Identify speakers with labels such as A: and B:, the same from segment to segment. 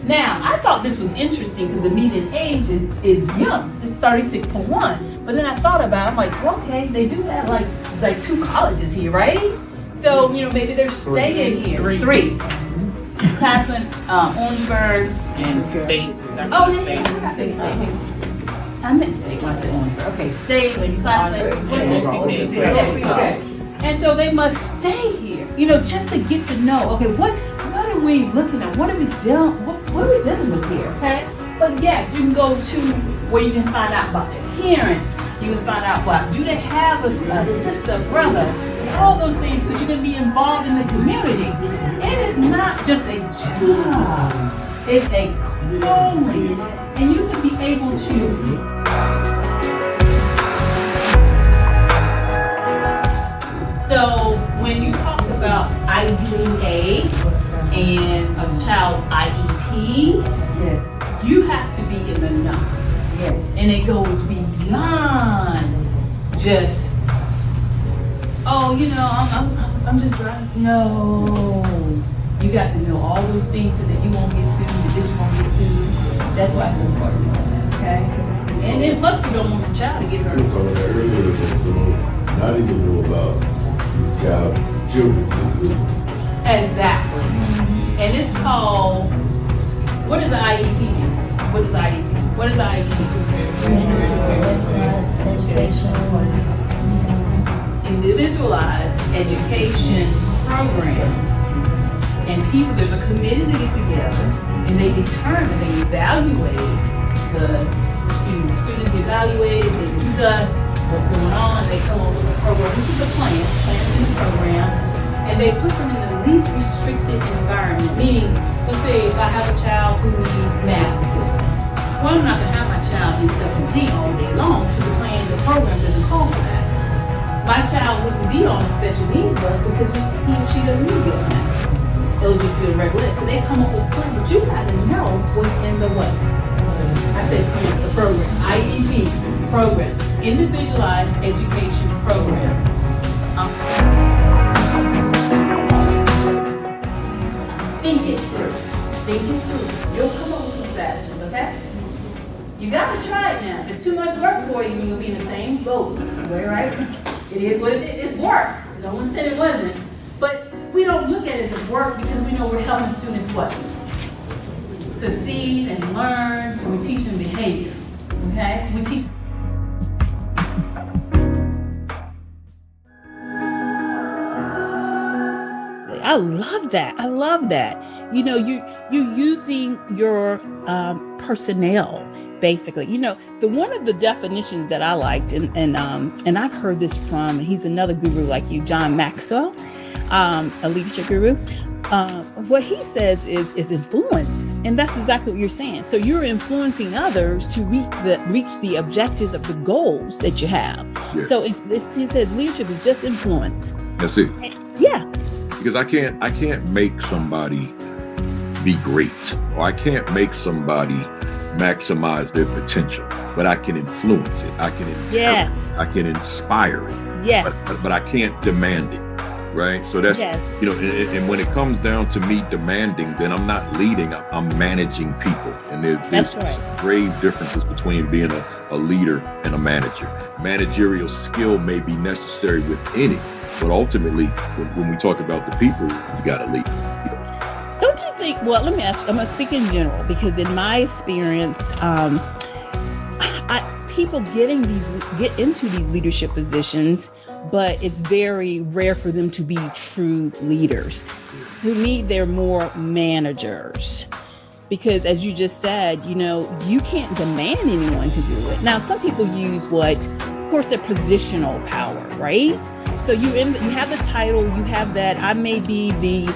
A: Now, I thought this was interesting because the median age is young. It's 36.1. But then I thought about it, I'm like, okay, they do have like 2 colleges here, right? So, maybe they're staying here. 3. Claflin, Orangeburg,
B: and State.
A: Oh, yeah. I meant State, not the Orangeburg. Okay, State, Claflin, okay. And so they must stay here, just to get to know, okay, what are we looking at? What are we doing? What are we dealing with here? Okay. But yes, you can go to where you can find out about their parents. You can find out do they have a sister, brother, all those things, because you're going to be involved in the community. It is not just a job; it's a calling, and you can be able to. So when you talk about IDEA and a child's IEP,
C: yes,
A: you have to be in the know.
C: yes,
A: And it goes beyond just, I'm just driving. No. You got to know all those things so that you won't get sued, that this won't get sued. That's why it's important, okay? And then plus you don't want the child to get hurt.
D: Not even know about children.
A: Exactly. And it's called, what is the IEP? What is IEP? What is IEP? Individualized education program. And there's a committee that get together and they determine, they evaluate the students. Students evaluate, they discuss what's going on, they come up with a program, which is a plan, plans in the program, and they put them in the least restricted environment. Meaning, let's say if I have a child who needs math assistance, well, I'm not going to have my child in 17 all day long because the program doesn't call for that. My child wouldn't be on a special needs bus because he or she doesn't need it on that. It'll just be a regular. So they come up with a plan, but you got to know what's in the what? I said plan, the program, IEP program, Individualized Education Program. Think it through. You'll come up with some strategies, okay? You gotta try it now. It's too much work for you when you'll be in the same boat. Right? It is what it is. It's work. No one said it wasn't. But we don't look at it as work because we know we're helping students what? Succeed and learn, and we teach them behavior. Okay? We teach.
B: I love that. You're using your personnel, basically. One of the definitions that I liked, and I've heard this from, he's another guru like you, John Maxwell, a leadership guru. What he says is influence, and that's exactly what you're saying. So you're influencing others to reach the objectives of the goals that you have.
D: Yeah.
B: So he says leadership is just influence.
D: That's it.
B: Yeah.
D: Because I can't make somebody be great, or I can't make somebody maximize their potential, but I can influence it. I can
B: Yes.
D: I can inspire it.
B: Yes.
D: But I can't demand it. Right. So that's,
B: Yes.
D: And when it comes down to me demanding, then I'm not leading, I'm managing people. And there's
B: right.
D: grave differences between being a leader and a manager. Managerial skill may be necessary within it, but ultimately, when we talk about the people, you got to lead.
B: Don't you think, well, let me ask you, I'm going to speak in general, because in my experience, people get into these leadership positions, but it's very rare for them to be true leaders. To me, they're more managers. Because as you just said, you can't demand anyone to do it. Now, some people use of course, their positional power, right? So you have the title, you have that. I may be the,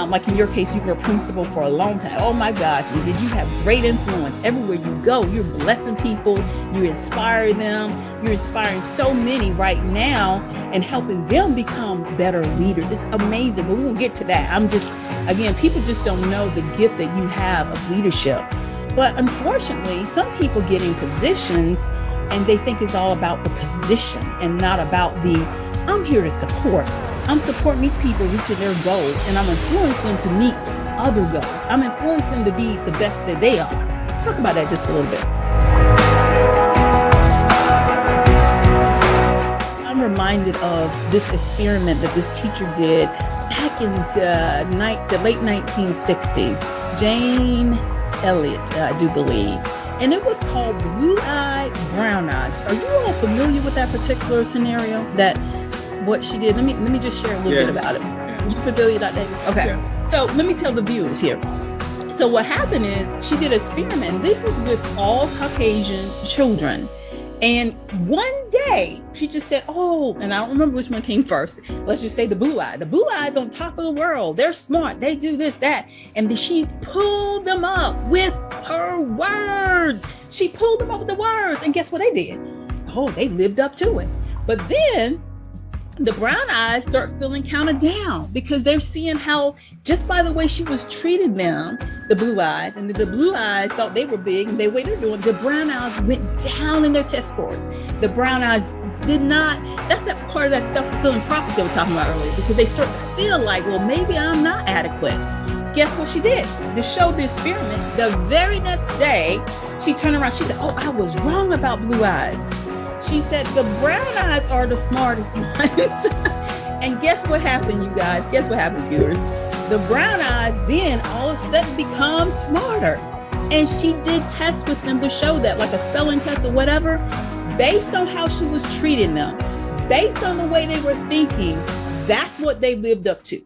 B: like in your case, you were a principal for a long time. Oh my gosh, and did you have great influence everywhere you go? You're blessing people, you inspire them, you're inspiring so many right now and helping them become better leaders. It's amazing, but we will get to that. People just don't know the gift that you have of leadership. But unfortunately, some people get in positions and they think it's all about the position and not about I'm here to support. I'm supporting these people reaching their goals, and I'm influencing them to other goals. I'm influencing them to be the best that they are. Talk about that just a little bit. I'm reminded of this experiment that this teacher did back in the late 1960s. Jane Elliott, I do believe. And it was called Blue Eye, Brown Eyes. Are you all familiar with that particular scenario? That what she did? Let me just share a little bit about it.
C: Yeah.
B: You familiar with that, Davis? Okay.
C: Yeah.
B: So let me tell the viewers here. So what happened is she did an experiment. This is with all Caucasian children. And one day she just said, oh, and I don't remember which one came first. Let's just say the blue eye. The blue eye's on top of the world. They're smart. They do this, that. And then she pulled them up with her words. She pulled them up with the words. And guess what they did? Oh, they lived up to it. But then the brown eyes start feeling kind of down because they're seeing how, just by the way she was treating them, the blue eyes, and the blue eyes thought they were big, and the way they're doing, the brown eyes went down in their test scores. The brown eyes did not, that's that part of that self-fulfilling prophecy we were talking about earlier, because they start to feel like, well, maybe I'm not adequate. Guess what she did? To show the experiment, the very next day, she turned around, she said, oh, I was wrong about blue eyes. She said, the brown eyes are the smartest ones. And guess what happened, you guys? Guess what happened, viewers? The brown eyes then all of a sudden become smarter. And she did tests with them to show that, like a spelling test or whatever, based on how she was treating them, based on the way they were thinking, that's what they lived up to.